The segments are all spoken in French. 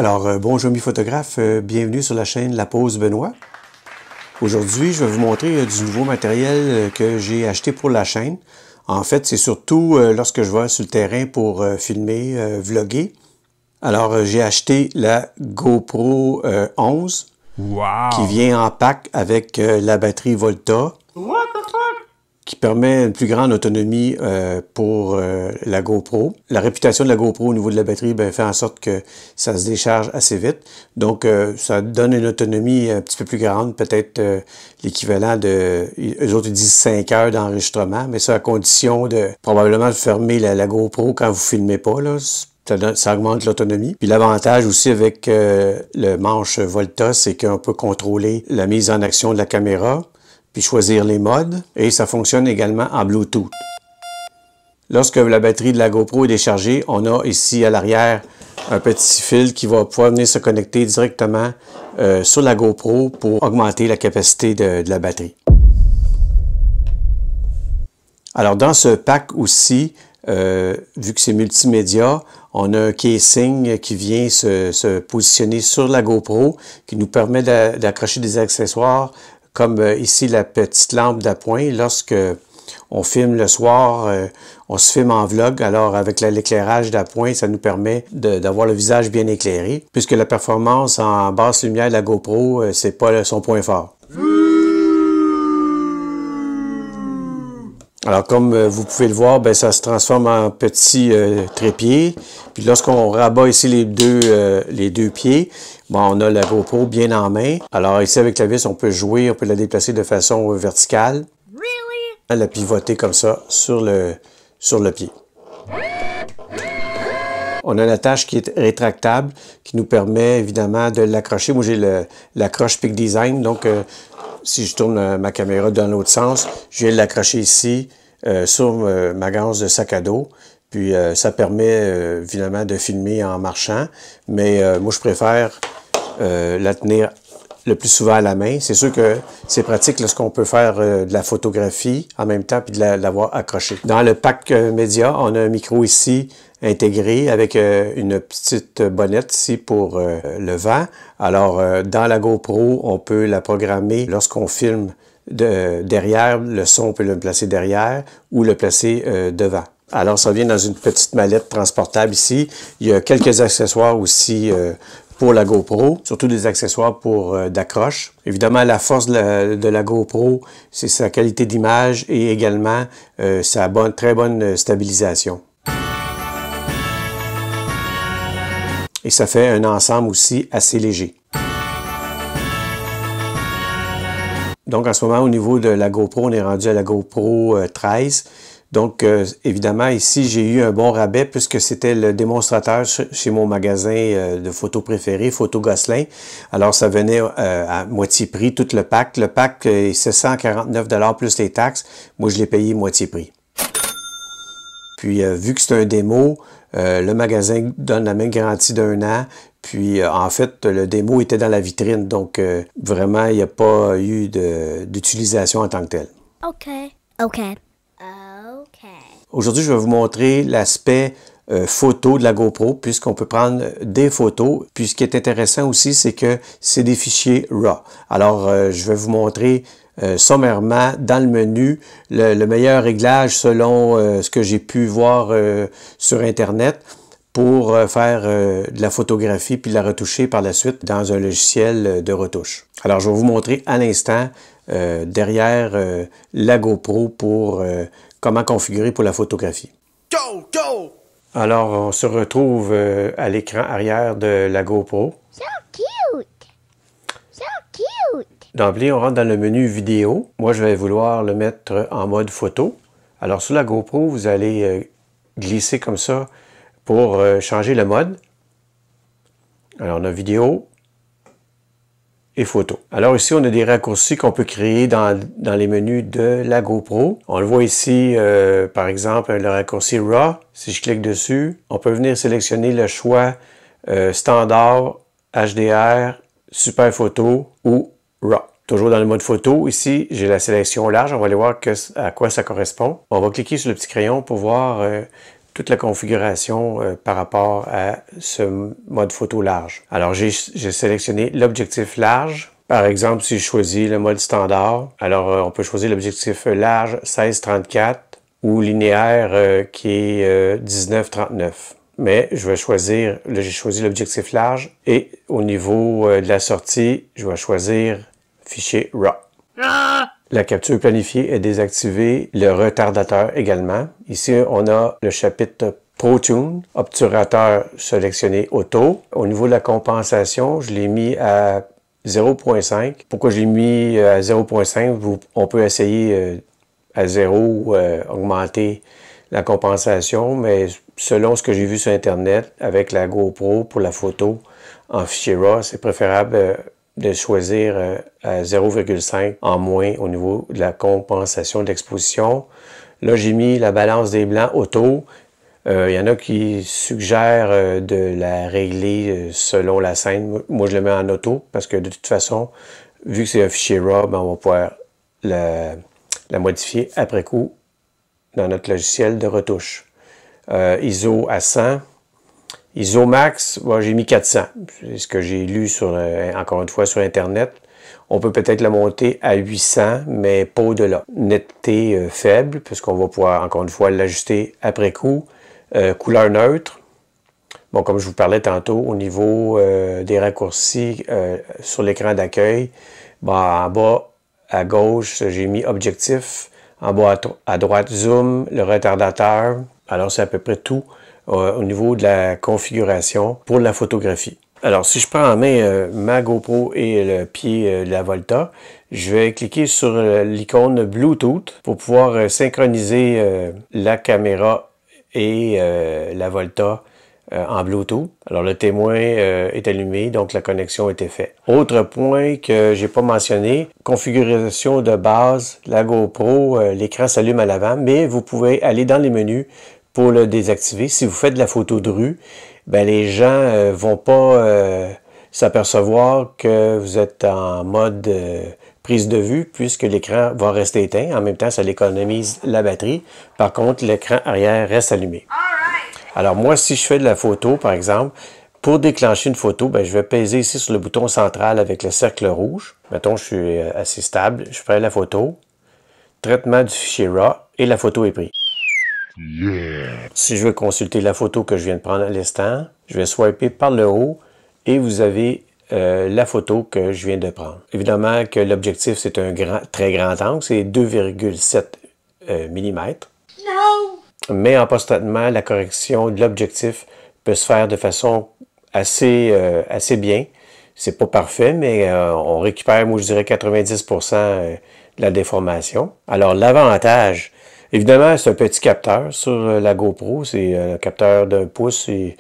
Alors, bonjour mes photographes, bienvenue sur la chaîne La Pause Benoît. Aujourd'hui, je vais vous montrer du nouveau matériel que j'ai acheté pour la chaîne. En fait, c'est surtout lorsque je vais sur le terrain pour filmer, vlogger. Alors, j'ai acheté la GoPro 11 qui vient en pack avec la batterie Volta. What the fuck? Qui permet une plus grande autonomie pour la GoPro. La réputation de la GoPro au niveau de la batterie fait en sorte que ça se décharge assez vite. Donc, ça donne une autonomie un petit peu plus grande, peut-être l'équivalent de... Eux autres, ils disent 5 heures d'enregistrement, mais ça à condition de probablement de fermer la GoPro quand vous ne filmez pas, là. Ça augmente l'autonomie. Puis l'avantage aussi avec le manche Volta, c'est qu'on peut contrôler la mise en action de la caméra, puis choisir les modes, et ça fonctionne également en Bluetooth. Lorsque la batterie de la GoPro est déchargée, on a ici à l'arrière un petit fil qui va pouvoir venir se connecter directement sur la GoPro pour augmenter la capacité de la batterie. Alors dans ce pack aussi, vu que c'est multimédia, on a un casing qui vient se positionner sur la GoPro, qui nous permet d'accrocher des accessoires comme ici la petite lampe d'appoint. Lorsque on filme le soir, on se filme en vlog, alors avec l'éclairage d'appoint, ça nous permet d'avoir le visage bien éclairé, puisque la performance en basse lumière de la GoPro, c'est pas son point fort. Alors, comme vous pouvez le voir, ça se transforme en petit trépied. Puis lorsqu'on rabat ici les deux pieds, on a la GoPro bien en main. Alors ici, avec la vis, on peut jouer, on peut la déplacer de façon verticale. Really? La pivoter comme ça sur le pied. On a l'attache qui est rétractable, qui nous permet évidemment de l'accrocher. Moi, j'ai l'accroche Peak Design, donc si je tourne ma caméra dans l'autre sens, je vais l'accrocher ici sur ma ganse de sac à dos. Puis ça permet évidemment de filmer en marchant, mais moi je préfère la tenir le plus souvent à la main. C'est sûr que c'est pratique lorsqu'on peut faire de la photographie en même temps puis de l'avoir accrochée. Dans le pack média, on a un micro ici intégré avec une petite bonnette ici pour le vent. Alors, dans la GoPro, on peut la programmer lorsqu'on filme derrière. Le son, on peut le placer derrière ou le placer devant. Alors, ça vient dans une petite mallette transportable ici. Il y a quelques accessoires aussi pour la GoPro, surtout des accessoires pour d'accroche. Évidemment, la force de la GoPro, c'est sa qualité d'image et également sa très bonne stabilisation. Et ça fait un ensemble aussi assez léger. Donc, en ce moment, au niveau de la GoPro, on est rendu à la GoPro 13. Donc, évidemment, ici, j'ai eu un bon rabais puisque c'était le démonstrateur chez mon magasin de photos préféré, Photo Gosselin. Alors, ça venait à moitié prix, tout le pack. Le pack est 749 $ plus les taxes. Moi, je l'ai payé moitié prix. Puis, vu que c'est un démo, le magasin donne la même garantie d'1 an. Puis, en fait, le démo était dans la vitrine. Donc, vraiment, il n'y a pas eu d'utilisation en tant que telle. OK. OK. Aujourd'hui, je vais vous montrer l'aspect photo de la GoPro, puisqu'on peut prendre des photos. Puis, ce qui est intéressant aussi, c'est que c'est des fichiers RAW. Alors, je vais vous montrer sommairement dans le menu le meilleur réglage selon ce que j'ai pu voir sur Internet pour faire de la photographie puis la retoucher par la suite dans un logiciel de retouche. Alors, je vais vous montrer à l'instant derrière la GoPro pour comment configurer pour la photographie. Go, go! Alors, on se retrouve à l'écran arrière de la GoPro. So cute! So cute! D'emblée, on rentre dans le menu vidéo. Moi, je vais vouloir le mettre en mode photo. Alors, sur la GoPro, vous allez glisser comme ça pour changer le mode. Alors, on a vidéo et photo. Alors ici, on a des raccourcis qu'on peut créer dans les menus de la GoPro. On le voit ici, par exemple, le raccourci RAW. Si je clique dessus, on peut venir sélectionner le choix standard, HDR, super photo ou RAW. Toujours dans le mode photo, ici, j'ai la sélection large. On va aller voir à quoi ça correspond. On va cliquer sur le petit crayon pour voir toute la configuration par rapport à ce mode photo large. Alors, j'ai sélectionné l'objectif large. Par exemple, si je choisis le mode standard, alors on peut choisir l'objectif large 16-34 ou linéaire qui est 19-39. Mais je vais choisir, là j'ai choisi l'objectif large et au niveau de la sortie, je vais choisir fichier RAW. La capture planifiée est désactivée, le retardateur également. Ici, on a le chapitre ProTune, obturateur sélectionné auto. Au niveau de la compensation, je l'ai mis à 0.5. Pourquoi je l'ai mis à 0.5? On peut essayer à 0 augmenter la compensation, mais selon ce que j'ai vu sur Internet, avec la GoPro pour la photo en fichier RAW, c'est préférable de choisir à 0,5 en moins au niveau de la compensation d'exposition. Là, j'ai mis la balance des blancs auto. Il y en a qui suggèrent de la régler selon la scène. Moi, je le mets en auto parce que de toute façon, vu que c'est un fichier RAW, ben, on va pouvoir la modifier après coup dans notre logiciel de retouche. ISO à 100. ISO max, bon, j'ai mis 400. C'est ce que j'ai lu encore une fois sur Internet. On peut peut-être la monter à 800, mais pas au-delà. Netteté faible, puisqu'on va pouvoir encore une fois l'ajuster après coup. Couleur neutre. Bon, comme je vous parlais tantôt, au niveau des raccourcis sur l'écran d'accueil, bon, en bas à gauche, j'ai mis objectif. En bas à droite, zoom, le retardateur. Alors, c'est à peu près tout au niveau de la configuration pour la photographie. Alors, si je prends en main ma GoPro et le pied de la Volta, je vais cliquer sur l'icône Bluetooth pour pouvoir synchroniser la caméra et la Volta en Bluetooth. Alors, le témoin est allumé, donc la connexion était faite. Autre point que j'ai pas mentionné, configuration de base, la GoPro, l'écran s'allume à l'avant, mais vous pouvez aller dans les menus pour le désactiver. Si vous faites de la photo de rue, ben les gens vont pas s'apercevoir que vous êtes en mode prise de vue puisque l'écran va rester éteint. En même temps, ça économise la batterie. Par contre, l'écran arrière reste allumé. Alors moi, si je fais de la photo, par exemple, pour déclencher une photo, ben, je vais peser ici sur le bouton central avec le cercle rouge. Mettons, je suis assez stable. Je fais la photo, traitement du fichier RAW et la photo est prise. Yeah. Si je veux consulter la photo que je viens de prendre à l'instant, je vais swiper par le haut et vous avez la photo que je viens de prendre. Évidemment que l'objectif, c'est un très grand angle, c'est 2,7 mm. No. Mais en post-traitement, la correction de l'objectif peut se faire de façon assez bien. C'est pas parfait, mais on récupère, moi je dirais 90% de la déformation. Alors l'avantage, évidemment, c'est un petit capteur sur la GoPro. C'est un capteur d'1 pouce, c'est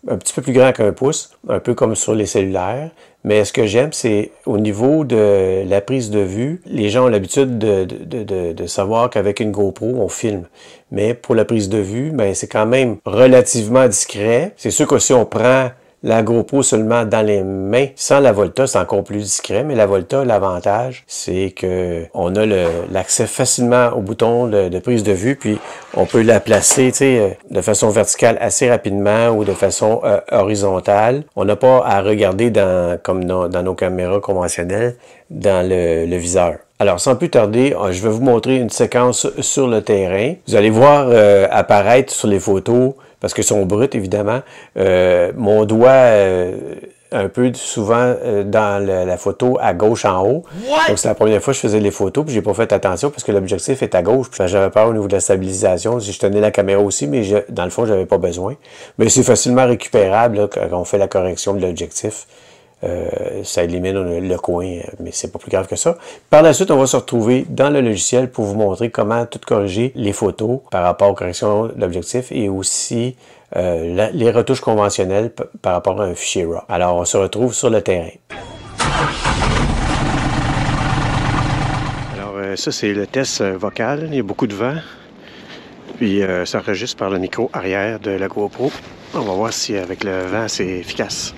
un petit peu plus grand qu'1 pouce, un peu comme sur les cellulaires. Mais ce que j'aime, c'est au niveau de la prise de vue, les gens ont l'habitude de savoir qu'avec une GoPro, on filme. Mais pour la prise de vue, ben, c'est quand même relativement discret. C'est sûr que si on prend la GoPro seulement dans les mains, sans la Volta, c'est encore plus discret, mais la Volta, l'avantage, c'est que on a l'accès facilement au bouton de prise de vue, puis on peut la placer de façon verticale assez rapidement ou de façon horizontale. On n'a pas à regarder comme dans nos caméras conventionnelles, dans le viseur. Alors, sans plus tarder, je vais vous montrer une séquence sur le terrain. Vous allez voir apparaître sur les photos, parce qu'elles sont brutes, évidemment, mon doigt un peu souvent dans la photo à gauche en haut. What? Donc, c'est la première fois que je faisais les photos, puis j'ai pas fait attention parce que l'objectif est à gauche. J'avais peur au niveau de la stabilisation. Je tenais la caméra aussi, mais dans le fond, j'avais pas besoin. Mais c'est facilement récupérable là, quand on fait la correction de l'objectif. Ça élimine le coin, mais c'est pas plus grave que ça. Par la suite, on va se retrouver dans le logiciel pour vous montrer comment tout corriger les photos par rapport aux corrections de l'objectif et aussi les retouches conventionnelles par rapport à un fichier RAW. Alors, on se retrouve sur le terrain. Alors, ça, c'est le test vocal. Il y a beaucoup de vent. Puis, ça enregistre par le micro arrière de la GoPro. On va voir si avec le vent, c'est efficace.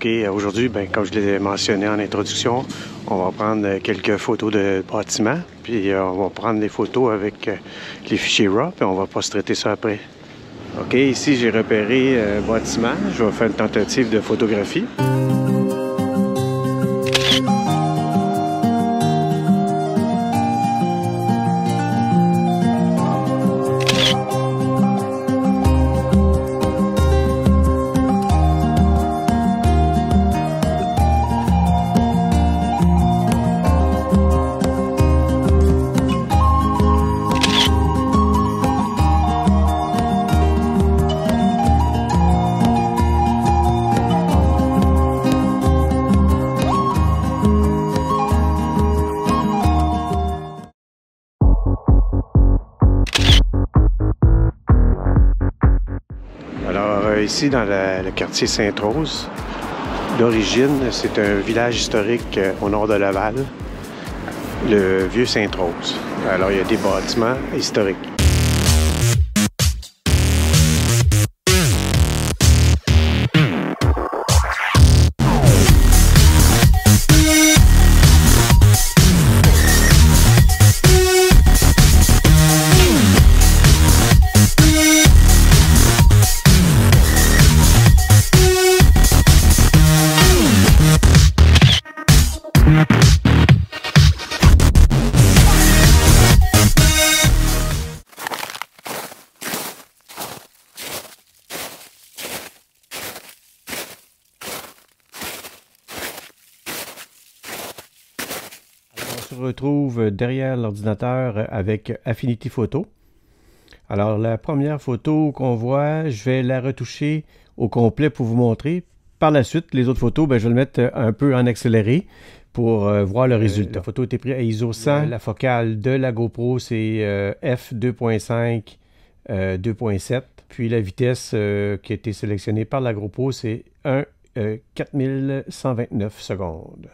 OK, aujourd'hui, comme je l'ai mentionné en introduction, on va prendre quelques photos de bâtiments, puis on va prendre des photos avec les fichiers RAW, puis on va post-traiter ça après. OK, ici j'ai repéré un bâtiment, je vais faire une tentative de photographie. Alors ici dans le quartier Sainte-Rose, d'origine c'est un village historique au nord de Laval, le vieux Sainte-Rose. Alors il y a des bâtiments historiques. On se retrouve derrière l'ordinateur avec Affinity Photo. Alors la première photo qu'on voit, je vais la retoucher au complet pour vous montrer. Par la suite, les autres photos, je vais le mettre un peu en accéléré pour voir le résultat. La photo a été prise à ISO 100. La focale de la GoPro, c'est f2.5 2.7. Puis la vitesse qui a été sélectionnée par la GoPro, c'est 4129 secondes.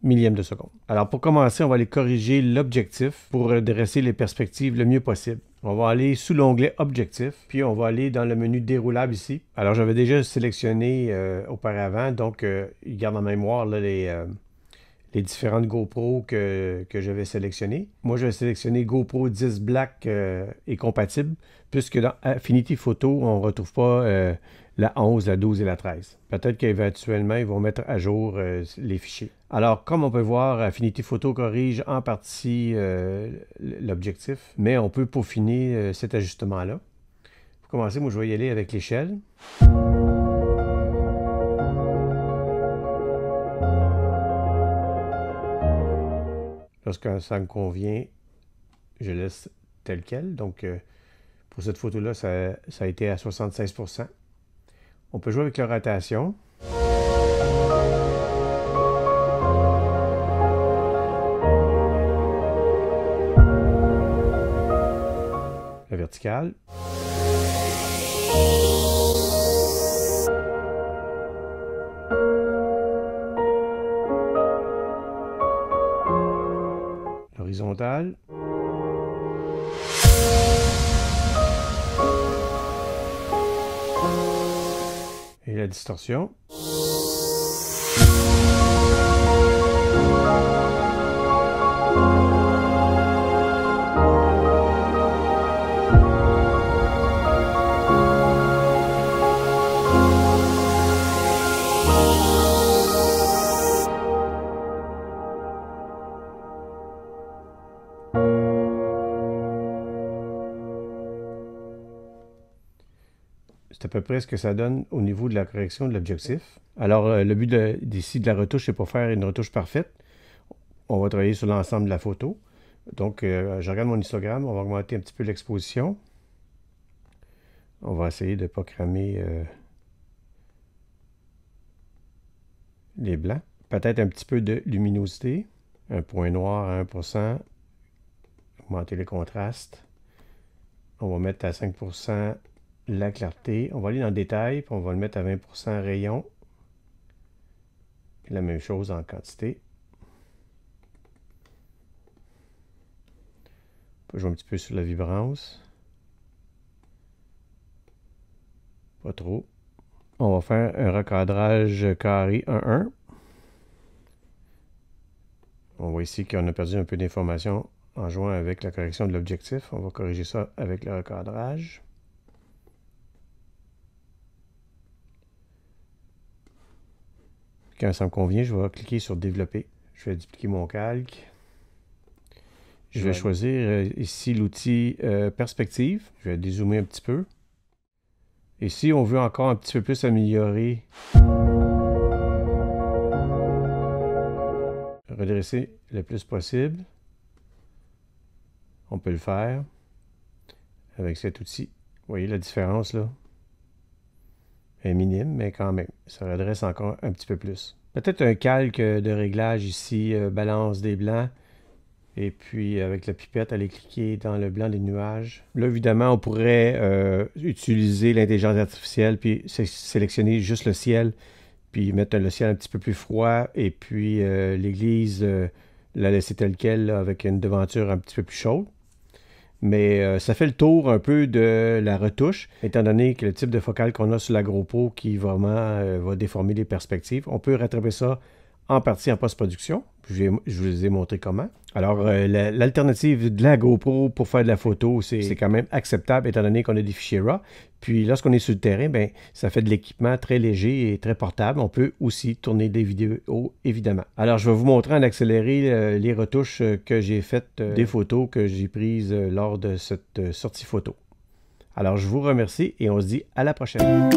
Millième de seconde. Alors pour commencer, on va aller corriger l'objectif pour dresser les perspectives le mieux possible. On va aller sous l'onglet Objectif, puis on va aller dans le menu déroulable ici. Alors j'avais déjà sélectionné auparavant, donc il garde en mémoire là, les différentes GoPro que j'avais sélectionnées. Moi, je vais sélectionner GoPro 10 Black et compatible, puisque dans Affinity Photo, on ne retrouve pas la 11, la 12 et la 13. Peut-être qu'éventuellement, ils vont mettre à jour les fichiers. Alors, comme on peut voir, Affinity Photo corrige en partie l'objectif, mais on peut peaufiner cet ajustement-là. Pour commencer, moi, je vais y aller avec l'échelle. Lorsque ça me convient, je laisse tel quel. Donc, pour cette photo-là, ça a été à 76%. On peut jouer avec la rotation. La verticale. L'horizontale. Et la distorsion. C'est à peu près ce que ça donne au niveau de la correction de l'objectif. Alors, le but d'ici de la retouche, c'est pour faire une retouche parfaite. On va travailler sur l'ensemble de la photo. Donc, je regarde mon histogramme, on va augmenter un petit peu l'exposition. On va essayer de ne pas cramer les blancs. Peut-être un petit peu de luminosité. Un point noir à 1%. Augmenter les contrastes. On va mettre à 5% la clarté. On va aller dans le détail, puis on va le mettre à 20% rayon. Et la même chose en quantité. On peut jouer un petit peu sur la vibrance. Pas trop. On va faire un recadrage carré 1-1. On voit ici qu'on a perdu un peu d'informations en jouant avec la correction de l'objectif. On va corriger ça avec le recadrage. Quand ça me convient, je vais cliquer sur Développer. Je vais dupliquer mon calque. Je vais choisir ici l'outil Perspective. Je vais dézoomer un petit peu. Et si on veut encore un petit peu plus améliorer, redresser le plus possible, on peut le faire avec cet outil. Vous voyez la différence là? Elle est minime, mais quand même, ça redresse encore un petit peu plus. Peut-être un calque de réglage ici, balance des blancs. Et puis, avec la pipette, aller cliquer dans le blanc des nuages. Là, évidemment, on pourrait utiliser l'intelligence artificielle, puis sélectionner juste le ciel, puis mettre le ciel un petit peu plus froid, et puis l'église, la laisser telle qu'elle, avec une devanture un petit peu plus chaude. Mais ça fait le tour un peu de la retouche, étant donné que le type de focale qu'on a sur la GoPro qui vraiment va déformer les perspectives. On peut rattraper ça en partie en post-production. Je vous ai montré comment. Alors, l'alternative de la GoPro pour faire de la photo, c'est quand même acceptable étant donné qu'on a des fichiers RAW. Puis, lorsqu'on est sur le terrain, ben, ça fait de l'équipement très léger et très portable. On peut aussi tourner des vidéos, évidemment. Alors, je vais vous montrer en accéléré les retouches que j'ai faites des photos que j'ai prises lors de cette sortie photo. Alors, je vous remercie et on se dit à la prochaine.